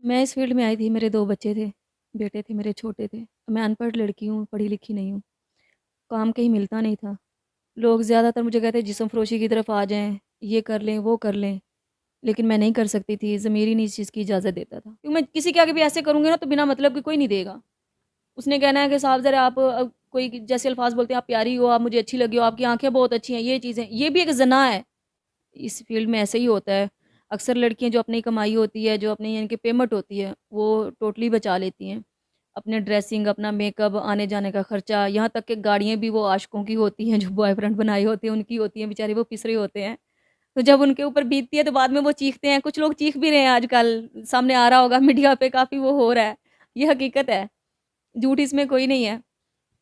मैं इस फ़ील्ड में आई थी, मेरे 2 बच्चे थे, बेटे थे मेरे छोटे थे। मैं अनपढ़ लड़की हूँ, पढ़ी-लिखी नहीं हूँ। काम कहीं मिलता नहीं था। लोग ज़्यादातर मुझे कहते जिस्म फ़रोशी की तरफ आ जाएँ, ये कर लें, वो कर लें, लेकिन मैं नहीं कर सकती थी, ज़मीर ही नहीं इस चीज़ की इजाज़त देता था। क्योंकि मैं किसी के आगे भी ऐसे करूँगी ना तो बिना मतलब के कोई नहीं देगा। उसने कहना है कि साहब ज़रा आप कोई जैसे अल्फ़ाज़ बोलते हैं, आप प्यारी हो, आप मुझे अच्छी लगी हो, आपकी आँखें बहुत अच्छी हैं, ये चीज़ें, ये भी एक ज़ना है। इस फ़ील्ड में ऐसे ही होता है। अक्सर लड़कियाँ जो अपनी कमाई होती है, जो अपनी यानी कि पेमेंट होती है, वो टोटली बचा लेती हैं। अपने ड्रेसिंग, अपना मेकअप, आने-जाने का खर्चा, यहाँ तक कि गाड़ियाँ भी वो आशिकों की होती हैं, जो बॉयफ्रेंड बनाए होते हैं, उनकी होती हैं, बेचारे वो पिस रहे होते हैं। तो जब उनके ऊपर बीतती है, तो बाद में वो चीखते हैं। कुछ लोग चीख भी रहे हैं आजकल, सामने आ रहा होगा मीडिया पे काफ़ी वो हो रहा है। ये हकीकत है, झूठ इसमें कोई नहीं है।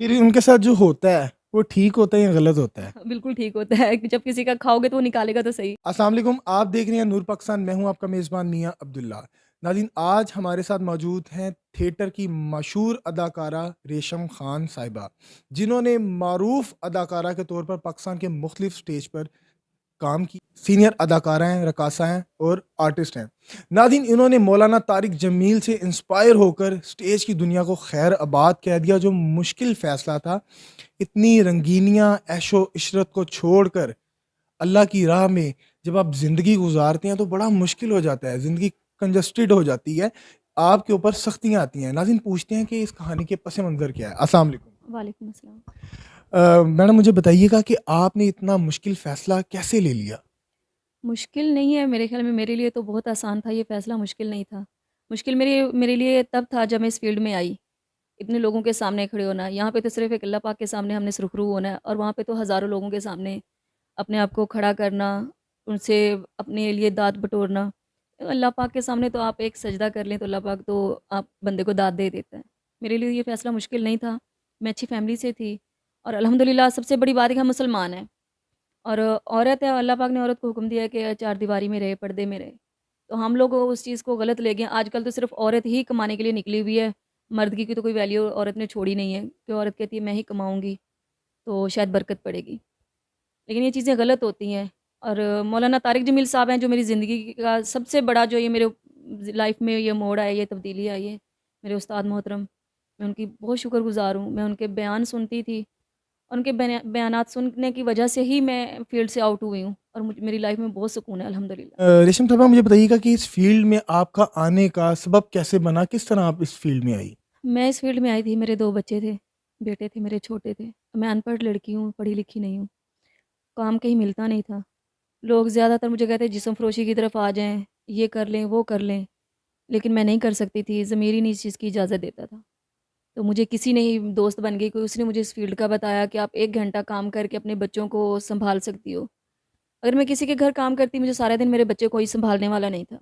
फिर उनके साथ जो होता है वो ठीक होता है या गलत होता है? बिल्कुल ठीक होता है कि जब किसी का खाओगे तो वो निकालेगा तो सही। अस्सलाम वालेकुम, आप देख रहे हैं नूर पाकिस्तान। मैं हूं आपका मेज़बान मियां अब्दुल्ला। नाज़रीन, आज हमारे साथ मौजूद हैं थिएटर की मशहूर अदाकारा रेशम खान साहिबा, जिन्होंने मारूफ अदाकारा के तौर पर पाकिस्तान के मुख्तलिफ स्टेज पर काम की। सीनियर अदाकारा हैं, रकासा हैं और आर्टिस्ट हैं। नाज़रीन, इन्होंने मौलाना तारिक जमील से इंस्पायर होकर स्टेज की दुनिया को खैर आबाद कह दिया। जो मुश्किल फ़ैसला था, इतनी रंगीनियाँ ऐशो इशरत को छोड़कर अल्लाह की राह में जब आप ज़िंदगी गुज़ारते हैं तो बड़ा मुश्किल हो जाता है, ज़िंदगी कंजस्टेड हो जाती है, आपके ऊपर सख्तियाँ आती हैं। नाज़रीन, पूछते हैं कि इस कहानी के पस मंज़र क्या है? अस्सलाम वालेकुम। वालेकुम अस्सलाम। मैडम, मुझे बताइएगा कि आपने इतना मुश्किल फ़ैसला कैसे ले लिया? मुश्किल नहीं है मेरे ख़्याल में, मेरे लिए तो बहुत आसान था, ये फ़ैसला मुश्किल नहीं था। मुश्किल मेरे मेरे लिए तब था जब मैं इस फ़ील्ड में आई। इतने लोगों के सामने खड़े होना, यहाँ पे तो सिर्फ़ एक अल्लाह पाक के सामने हमने सुरख़रू होना है और वहाँ पे तो हज़ारों लोगों के सामने अपने आप को खड़ा करना, उनसे अपने लिए दाद बटोरना। अल्लाह पाक के सामने तो आप एक सजदा कर लें तो अल्लाह पाक तो आप बंदे को दाद दे देता है। मेरे लिए ये फ़ैसला मुश्किल नहीं था। मैं अच्छी फ़ैमिली से थी और अल्हम्दुलिल्लाह सबसे बड़ी बात है कि हम मुसलमान हैं और औरत है, अल्लाह पाक ने औरत को हुक्म दिया है कि चारदीवारी में रहे, पर्दे में रहे। तो हम लोग उस चीज़ को गलत ले गए। आजकल तो सिर्फ़ औरत ही कमाने के लिए निकली हुई है, मर्द की तो कोई वैल्यू औरत ने छोड़ी नहीं है कि औरत कहती है मैं ही कमाऊँगी, तो शायद बरकत पड़ेगी। लेकिन ये चीज़ें गलत होती हैं और मौलाना तारिक जमील साहब हैं जो मेरी ज़िंदगी का सबसे बड़ा जो ये मेरे लाइफ़ में ये मोड़ आया, ये तब्दीली आई है, मेरे उस्ताद मोहतरम। मैं उनकी बहुत शुक्रगुज़ार हूँ। मैं उनके बयान सुनती थी और उनके बयानात सुनने की वजह से ही मैं फ़ील्ड से आउट हुई हूँ और मुझ मेरी लाइफ़ में बहुत सुकून है अल्हम्दुलिल्लाह। रेशम साहबा, मुझे बताइएगा कि इस फ़ील्ड में आपका आने का सबब कैसे बना? किस तरह आप इस फ़ील्ड में आई? मैं इस फ़ील्ड में आई थी, मेरे 2 बच्चे थे, बेटे थे मेरे छोटे थे। मैं अनपढ़ लड़की हूँ, पढ़ी-लिखी नहीं हूँ। काम कहीं मिलता नहीं था। लोग ज़्यादातर मुझे कहते जिस्म फ़रोशी की तरफ आ जाएँ, ये कर लें, वो कर लें, लेकिन मैं नहीं कर सकती थी, ज़मीर ही नहीं इस चीज़ की इजाज़त देता था। तो मुझे किसी ने ही दोस्त बन गई, कोई उसने मुझे इस फ़ील्ड का बताया कि आप 1 घंटा काम करके अपने बच्चों को सँभाल सकती हो। अगर मैं किसी के घर काम करती, मुझे सारा दिन मेरे बच्चे कोई सँभालने वाला नहीं था।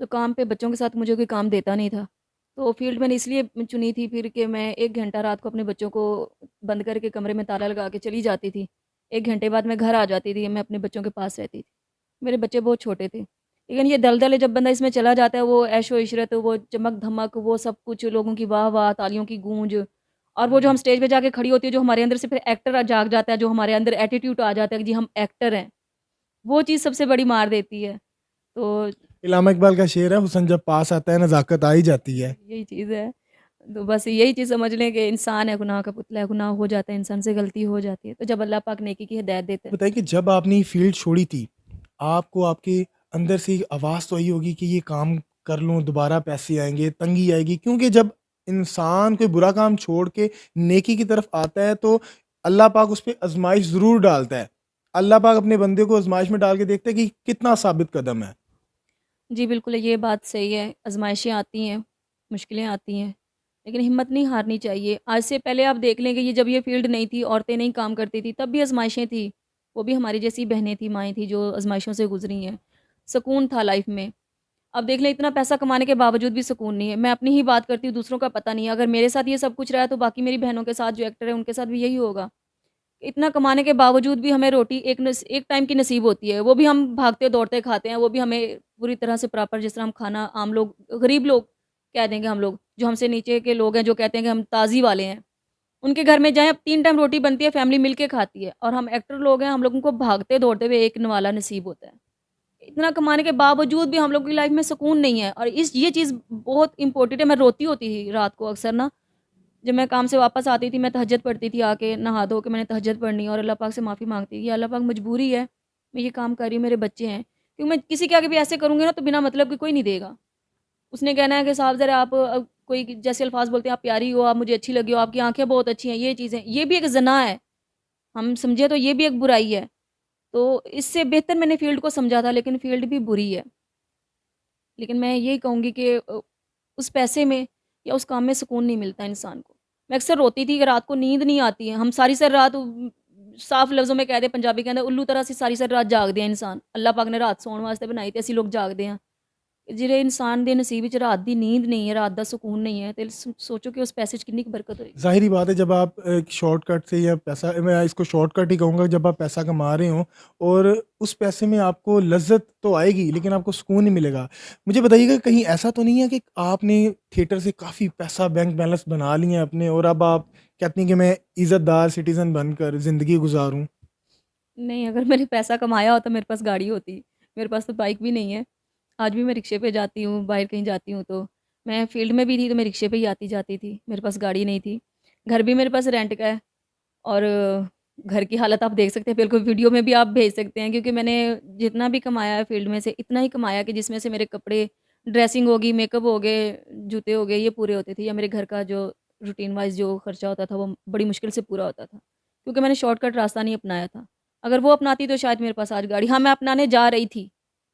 तो काम पे बच्चों के साथ मुझे कोई काम देता नहीं था। तो फ़ील्ड मैंने इसलिए चुनी थी फिर कि मैं 1 घंटा रात को अपने बच्चों को बंद करके कमरे में ताला लगा के चली जाती थी। 1 घंटे बाद मैं घर आ जाती थी, मैं अपने बच्चों के पास रहती थी। मेरे बच्चे बहुत छोटे थे। लेकिन ये दलदल है, जब बंदा इसमें चला जाता है, वो ऐशो-इशरत, वो चमक-धमक, वो सब कुछ, लोगों की वाह-वाह, तालियों की गूंज और वो जो हम स्टेज पे जाके खड़ी होती है, जो हमारे अंदर से फिर एक्टर जाग जाता है, जो हमारे अंदर एटीट्यूड आ जाता है कि जी हम एक्टर हैं, वो चीज़ सबसे बड़ी मार देती है। तो इलामा इकबाल का शेर है, हुस्न जब पास आता है नज़ाकत आ ही जाती है। यही चीज़ है। तो बस यही चीज़ समझ लें कि इंसान है, गुनाह का पुतला है, गुनाह हो जाता है, इंसान से गलती हो जाती है। तो जब अल्लाह पाक नेकी की हिदायत देता है। बताइए कि जब आपने ये फ़ील्ड छोड़ी थी, आपको आपके अंदर से एक आवाज़ तो आई होगी कि ये काम कर लूँ, दोबारा पैसे आएँगे, तंगी आएगी। क्योंकि जब इंसान कोई बुरा काम छोड़ के नेकी की तरफ आता है तो अल्लाह पाक उस पे आज़माइश ज़रूर डालता है। अल्लाह पाक अपने बंदे को आज़माइश में डाल के देखता है कि कितना साबित कदम है। जी, बिल्कुल ये बात सही है, आज़माइशें आती हैं, मुश्किलें आती हैं, लेकिन हिम्मत नहीं हारनी चाहिए। आज से पहले आप देख लें कि ये जब ये फ़ील्ड नहीं थी, औरतें नहीं काम करती थी, तब भी आज़माइशें थी। वो भी हमारी जैसी बहनें थी, माएँ थी, जो आज़माइशों से गुज़री हैं। सुकून था लाइफ़ में। अब देख लें, इतना पैसा कमाने के बावजूद भी सुकून नहीं है। मैं अपनी ही बात करती हूँ, दूसरों का पता नहीं है। अगर मेरे साथ ये सब कुछ रहा है, तो बाकी मेरी बहनों के साथ जो एक्टर हैं, उनके साथ भी यही होगा। इतना कमाने के बावजूद भी हमें रोटी एक टाइम की नसीब होती है, वो भी हम भागते-दौड़ते खाते हैं, वो भी हमें पूरी तरह से प्रॉपर, जिस तरह हम खाना, आम लोग, गरीब लोग कह देंगे हम लोग, जो हमसे नीचे के लोग हैं, जो कहते हैं कि हम ताज़ी वाले हैं, उनके घर में जाएँ, अब 3 टाइम रोटी बनती है, फैमिली मिल के खाती है और हम एक्टर लोग हैं, हम लोगों को भागते-दौड़ते हुए एक निवाला नसीब होता है। इतना कमाने के बावजूद भी हम लोग की लाइफ में सुकून नहीं है, और ये चीज़ बहुत इम्पोर्टेंट है। मैं रोती होती थी रात को अक्सर ना, जब मैं काम से वापस आती थी, मैं तहज्जुद पढ़ती थी, आके नहा धो के मैंने तहज्जुद पढ़नी और अल्लाह पाक से माफ़ी माँगती कि अल्लाह पाक मजबूरी है, मैं ये काम कर रही हूँ, मेरे बच्चे हैं। क्योंकि मैं किसी के आगे भी ऐसे करूँगी ना तो बिना मतलब के कोई नहीं देगा। उसने कहना है कि साहब ज़रा आप कोई जैसे अल्फ़ाज़ बोलते हैं, आप प्यारी हो, आप मुझे अच्छी लगी हो, आपकी आँखें बहुत अच्छी हैं, ये चीज़ें, ये भी एक ज़ना है। हम समझे तो ये भी एक बुराई है। तो इससे बेहतर मैंने फ़ील्ड को समझा था, लेकिन फ़ील्ड भी बुरी है। लेकिन मैं यही कहूँगी कि उस पैसे में या उस काम में सुकून नहीं मिलता इंसान को। मैं अक्सर रोती थी कि रात को नींद नहीं आती है। हम सारी सारी रात साफ लफ्ज़ों में कह दें पंजाबी के अंदर उल्लू तरह से सारी सारी रात जागदे हैं इंसान। अल्लाह पाक ने रात सौण वास्ते बनाई ते असीं लोग जागदे हैं। ਜਿਹੜੇ इंसान ਦੇ नसीब ਵਿੱਚ रात दी नींद नहीं है, रात दा सुकून नहीं है, ते सोचो कि उस पैसे 'ਚ कितनी बरकत होएगी। ज़ाहिर-सी बात है जब आप एक शॉर्टकट से या पैसा मैं इसको शॉर्टकट ही कहूँगा जब आप पैसा कमा रहे हों और उस पैसे में आपको लज़्ज़त तो आएगी लेकिन आपको सुकून नहीं मिलेगा। मुझे बताइएगा कहीं ऐसा तो नहीं है कि आपने थिएटर से काफ़ी पैसा बैंक बैलेंस बना लिए हैं अपने और अब आप कहती हैं कि मैं इज़्ज़तदार सिटीज़न बनकर ज़िंदगी गुज़ारूँ? नहीं, अगर मैंने पैसा कमाया होता मेरे पास गाड़ी होती। मेरे पास तो बाइक भी नहीं है। आज भी मैं रिक्शे पे जाती हूँ, बाहर कहीं जाती हूँ तो। मैं फ़ील्ड में भी थी तो मैं रिक्शे पे ही आती-जाती थी। मेरे पास गाड़ी नहीं थी। घर भी मेरे पास रेंट का है, और घर की हालत आप देख सकते हैं, बिल्कुल वीडियो में भी आप भेज सकते हैं, क्योंकि मैंने जितना भी कमाया है फ़ील्ड में से इतना ही कमाया कि जिसमें से मेरे कपड़े, ड्रेसिंग होगी, मेकअप हो गए, जूते हो गए, ये पूरे होते थे, या मेरे घर का जो रूटीन वाइज़ जो खर्चा होता था वो बड़ी मुश्किल से पूरा होता था। क्योंकि मैंने शॉर्टकट रास्ता नहीं अपनाया था। अगर वो अपनाती तो शायद मेरे पास आज गाड़ी, हाँ, मैं अपनाने जा रही थी।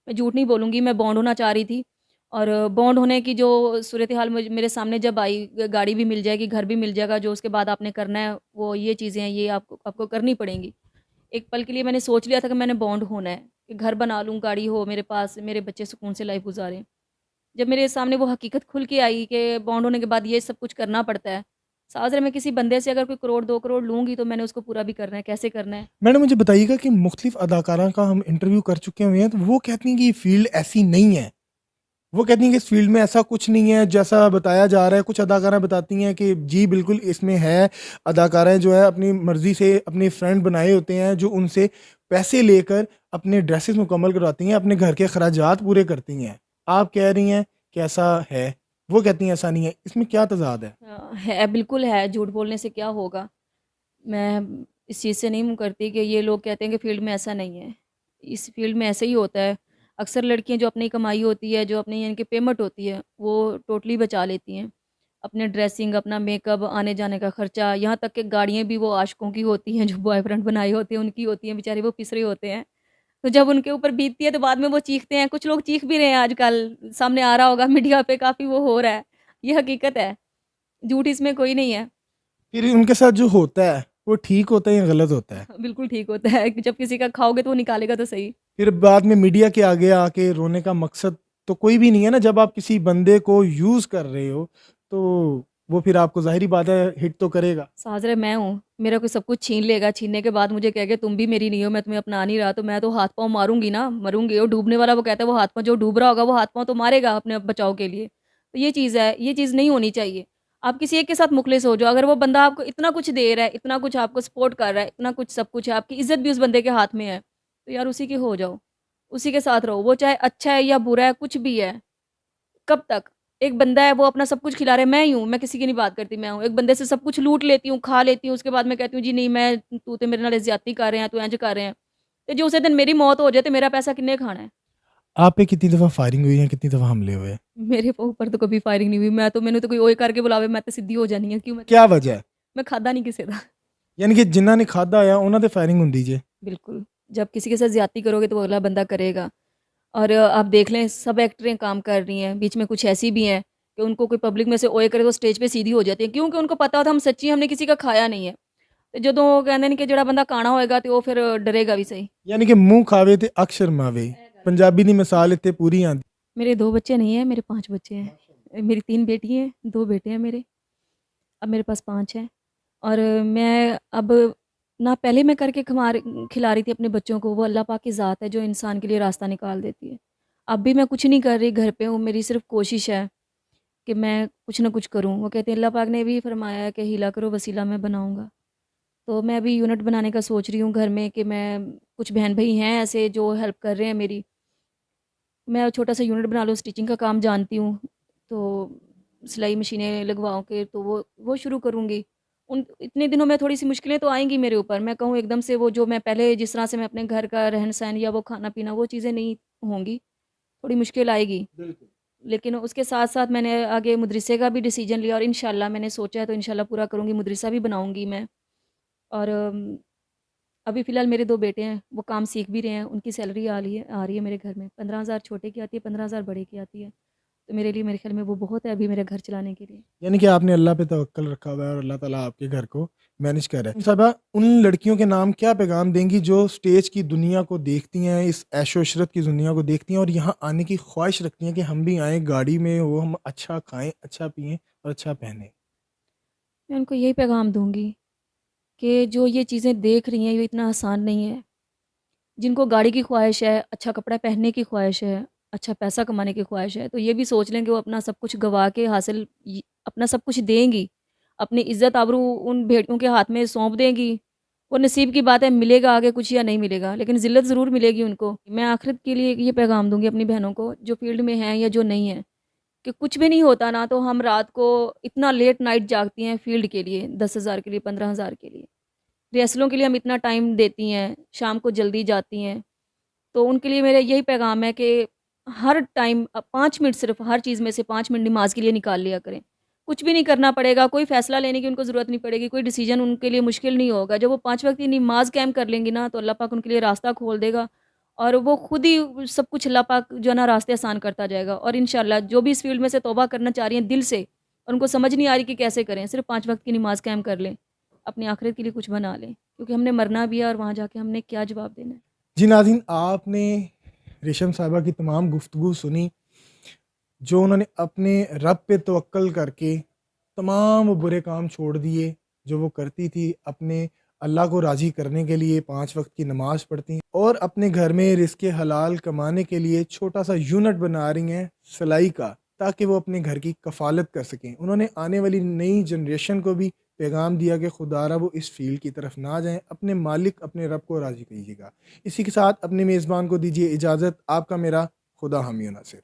मैं झूठ नहीं बोलूँगी, मैं बॉन्ड होना चाह रही थी, और बॉन्ड होने की जो सूरत-ए-हाल मेरे सामने जब आई, गाड़ी भी मिल जाएगी, घर भी मिल जाएगा, जो उसके बाद आपने करना है वो ये चीज़ें हैं, ये आपको आपको करनी पड़ेंगी। एक पल के लिए मैंने सोच लिया था कि मैंने बॉन्ड होना है, कि घर बना लूँ, गाड़ी हो मेरे पास, मेरे बच्चे सुकून से लाइफ़ गुज़ारें। जब मेरे सामने वो हकीकत खुल के आई कि बॉन्ड होने के बाद ये सब कुछ करना पड़ता है। साथ मैं किसी बंदे से अगर कोई करोड़ 2 करोड़ लूँगी तो मैंने उसको पूरा भी करना है, कैसे करना है? मैडम मुझे बताइएगा कि मुख्तलिफ़ अदाकारा का हम इंटरव्यू कर चुके हुए हैं तो वो कहती हैं कि ये फ़ील्ड ऐसी नहीं है। वो कहती हैं कि इस फ़ील्ड में ऐसा कुछ नहीं है जैसा बताया जा रहा है। कुछ अदाकाराएँ बताती हैं कि जी बिल्कुल इसमें है। अदाकाराएँ जो है अपनी मर्ज़ी से अपने फ्रेंड बनाए होते हैं जो उनसे पैसे लेकर अपने ड्रेसेस मुकम्मल करवाती हैं, अपने घर के खर्चात पूरे करती हैं। आप कह रही हैं कि ऐसा है, वो कहती हैं ऐसा नहीं है। इसमें क्या तज़ाद है? है, बिल्कुल है, झूठ बोलने से क्या होगा? मैं इस चीज़ से नहीं मुँह करती कि ये लोग कहते हैं कि फ़ील्ड में ऐसा नहीं है। इस फ़ील्ड में ऐसे ही होता है। अक्सर लड़कियाँ जो अपनी कमाई होती है, जो अपनी यानी कि पेमेंट होती है, वो टोटली बचा लेती हैं। अपने ड्रेसिंग, अपना मेकअप, आने-जाने का खर्चा, यहाँ तक कि गाड़ियाँ भी वो आशिकों की होती हैं, जो बॉयफ्रेंड बनाए होते हैं, उनकी होती हैं, बेचारे वो पिस रहे होते हैं। तो जब उनके ऊपर बीतती है तो बाद में वो चीखते हैं। कुछ लोग चीख भी रहे हैं आजकल, सामने आ रहा होगा मीडिया पे, काफ़ी वो हो रहा है। ये हकीकत है, झूठ इसमें कोई नहीं है। फिर उनके साथ जो होता है, वो ठीक होता है या गलत होता है? बिल्कुल ठीक होता है कि जब किसी का खाओगे तो वो निकालेगा तो सही। फिर बाद में मीडिया के आगे आके रोने का मकसद तो कोई भी नहीं है ना, जब आप किसी बंदे को यूज़ कर रहे हो, तो वो फिर आपको ज़ाहिर-सी बात है हिट तो करेगा। साज़रे मैं हूँ, मेरा कोई सब कुछ छीन लेगा, छीनने के बाद मुझे कहेगा तुम भी मेरी नहीं हो, मैं तुम्हें अपना नहीं रहा, तो मैं तो हाथ-पाँव मारूँगी ना, मरूँगी। और डूबने वाला वो कहता है वो हाथ-पाँव, जो डूब रहा होगा वो हाथ-पाँव तो मारेगा अपने बचाव के लिए। तो ये चीज़ है, ये चीज़ नहीं होनी चाहिए। आप किसी एक के साथ मुखलिस हो जाओ, अगर वो बंदा आपको इतना कुछ दे रहा है, इतना कुछ आपको सपोर्ट कर रहा है, इतना कुछ सब कुछ है, आपकी इज़्ज़त भी उस बंदे के हाथ में है, तो यार उसी के हो जाओ, उसी के साथ रहो। वो चाहे अच्छा है या बुरा है, कुछ भी है। कब तक? एक बंदा है वो अपना सब कुछ खिला रहा है, मैं ही हूँ, मैं किसी की नहीं बात करती, मैं हूँ। एक बंदे से सब कुछ लूट लेती हूँ, खा लेती हूँ, उसके बाद मैं कहती हूँ जी नहीं मैं तू ते मेरे नाल ज़्यादती कर रहे हैं, तू इंज कर रहे हैं। ते जो उसे दिन मेरी मौत हो जाए ते मेरा पैसा किन्ने खाना है? आप पे कितनी दफ़ा फायरिंग हुई है, कितनी दफ़ा हमले हुए हैं? मेरे ऊपर तो कभी फायरिंग नहीं हुई, मैं तो मैनू तो कोई ओए करके बुलावे मैं तो सीधी हो जानी है, क्यों क्या वजह है? मैं खाधा नहीं किसी दा। यानी कि जिन्ना ने खाधा होया उन्हां ते फायरिंग हुंदी जे। बिल्कुल, जब किसी के साथ ज़्यादती करोगे तो वो अगला बंदा करेगा। और आप देख लें सब एक्टरें काम कर रही हैं, बीच में कुछ ऐसी भी हैं कि उनको कोई पब्लिक में से ओए करे तो स्टेज पे सीधी हो जाती हैं, क्योंकि उनको पता होता है हम सच्ची, हमने किसी का खाया नहीं है। ਤੇ ਜਦੋਂ ਉਹ ਕਹਿੰਦੇ ਨੇ ਕਿ ਜਿਹੜਾ ਬੰਦਾ ਕਾਣਾ ਹੋਏਗਾ ਤੇ ਉਹ ਫਿਰ ਡਰੇਗਾ ਵੀ ਸਹੀ। यानी कि मुँह खावे ते अक्क शर्मावे। पंजाबी दी मिसाल इत्थे पूरी आंदी। मेरे 2 बच्चे नहीं हैं, मेरे 5 बच्चे हैं। मेरी 3 बेटी हैं, 2 बेटे हैं मेरे। अब मेरे पास 5 हैं, और मैं अब ना पहले मैं करके खिला रही थी अपने बच्चों को, वो अल्लाह पाक की ज़ात है जो इंसान के लिए रास्ता निकाल देती है। अब भी मैं कुछ नहीं कर रही, घर पे हूँ, मेरी सिर्फ़ कोशिश है कि मैं कुछ ना कुछ करूँ। वो कहते हैं अल्लाह पाक ने भी फ़रमाया है कि हीला करो वसीला मैं बनाऊँगा। तो मैं अभी यूनिट बनाने का सोच रही हूँ घर में, कि मैं कुछ बहन-भाई हैं ऐसे जो हेल्प कर रहे हैं मेरी। मैं छोटा-सा यूनिट बना लूँ, स्टिचिंग का काम जानती हूँ, तो सिलाई मशीनें लगवाओ के तो वो शुरू करूँगी। उन इतने दिनों में थोड़ी-सी मुश्किलें तो आएँगी मेरे ऊपर, मैं कहूँ एकदम से वो जो मैं पहले जिस तरह से मैं अपने घर का रहन-सहन या वो खाना-पीना वो चीज़ें नहीं होंगी, थोड़ी मुश्किल आएगी। बिल्कुल। लेकिन उसके साथ-साथ मैंने आगे मुदरिसे का भी डिसीज़न लिया और इंशाल्लाह मैंने सोचा है तो इंशाल्लाह पूरा करूँगी, मुदरिसा भी बनाऊँगी मैं। और अभी फ़िलहाल मेरे 2 बेटे हैं, वो काम सीख भी रहे हैं, उनकी सैलरी आ रही है मेरे घर में। 15,000 छोटे की आती है, 15,000 बड़े की आती है। तो मेरे लिए मेरे ख़्याल में वो बहुत है अभी मेरा घर चलाने के लिए। यानी कि आपने अल्लाह पे तवक्कल रखा हुआ है और अल्लाह ताला आपके घर को मैनेज कर रहा है। साहिबा, उन लड़कियों के नाम क्या पैगाम देंगी जो स्टेज की दुनिया को देखती हैं, इस ऐशो-इशरत की दुनिया को देखती हैं और यहाँ आने की ख्वाहिश रखती हैं कि हम भी आएँ, गाड़ी में हो, हम अच्छा खाएँ, अच्छा पिएँ और अच्छा पहनें? मैं उनको यही पैगाम दूँगी कि जो ये चीज़ें देख रही हैं, ये इतना आसान नहीं है। जिनको गाड़ी की ख्वाहिश है, अच्छा कपड़ा पहनने की ख्वाहिश है, अच्छा पैसा कमाने की ख्वाहिश है, तो ये भी सोच लें कि वो अपना सब कुछ गँवा के अपना सब कुछ देंगी, अपनी इज़्ज़त आबरू उन भेड़ियों के हाथ में सौंप देंगी। वो नसीब की बात है, मिलेगा आगे कुछ या नहीं मिलेगा, लेकिन ज़िल्लत ज़रूर मिलेगी उनको। मैं आखिरत के लिए ये पैगाम दूँगी अपनी बहनों को, जो फ़ील्ड में हैं या जो नहीं हैं, कि कुछ भी नहीं होता ना, तो हम रात को इतना लेट नाइट जागती हैं फ़ील्ड के लिए, 10,000 के लिए, 15,000 के लिए। रिहर्सलों के लिए हम इतना टाइम देती हैं, शाम को जल्दी जाती हैं। तो उनके लिए मेरा यही पैगाम है कि हर टाइम 5 मिनट सिर्फ़ हर चीज़ में से 5 मिनट नमाज़ के लिए निकाल लिया करें। कुछ भी नहीं करना पड़ेगा, कोई फ़ैसला लेने की उनको ज़रूरत नहीं पड़ेगी, कोई डिसीज़न उनके लिए मुश्किल नहीं होगा। जब वो 5 वक़्त की नमाज़ कायम कर लेंगी ना, तो अल्लाह पाक उनके लिए रास्ता खोल देगा और वो खुद ही सब कुछ अल्लाह पाक जो है ना रास्ते आसान करता जाएगा। और इंशाअल्लाह जो भी इस फ़ील्ड में से तौबा करना चाह रही हैं दिल से और उनको समझ नहीं आ रही कि कैसे करें, सिर्फ़ 5 वक़्त की नमाज़ कायम कर लें, अपनी आखिरत के लिए कुछ बना लें। क्योंकि हमने मरना भी है और वहाँ जाके हमने क्या जवाब देना है। जी नाज़रीन, आपने रेशम साहिबा की तमाम गुफ्तगू सुनी, जो उन्होंने अपने रब पे तवक्कल करके तमाम वो बुरे काम छोड़ दिए, जो वो करती थी अपने अल्लाह को राज़ी करने के लिए 5 वक़्त की नमाज़ पढ़ती और अपने घर में रिज़्क़ हलाल कमाने के लिए छोटा-सा यूनिट बना रही हैं सिलाई का, ताकि वो अपने घर की कफ़ालत कर सकें। उन्होंने आने वाली नई जनरेशन को भी पैगाम दिया कि खुदारा वो इस फ़ील्ड की तरफ ना जाएँ, अपने मालिक, अपने रब को राज़ी कीजिएगा। इसी के साथ अपने मेज़बान को दीजिए इजाज़त। आपका मेरा खुदा हामी नासिर।